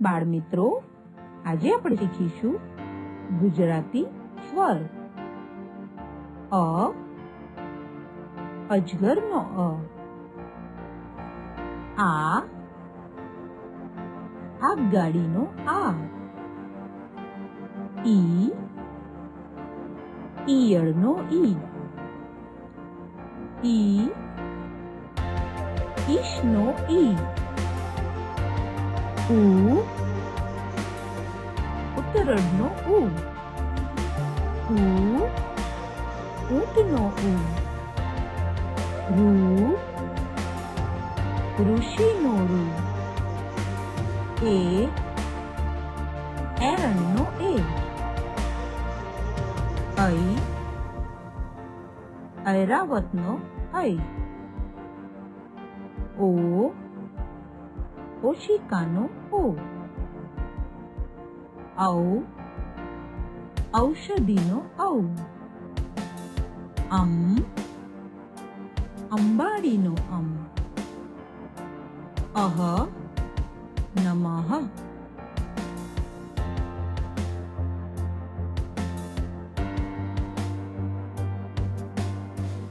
બાળમિત્રો, આજે આપણે શીખીશું ગુજરાતી સ્વર. અ, અજગરનો અ. આગગાડીનો આ. ઈ, ઈયળનો ઈ. ઈ, ઈશનો ઈ. ઉ, ઉતરડનો ઉ. ઊંટનો ઉ. રૂ, ઋષિનો રૂ. એરણનો એ. ઐરાવતનો ઐ. ઓશિકાનો ઓ. ઔષધિનો ઔ. અંબાડીનો અમ. નમઃ.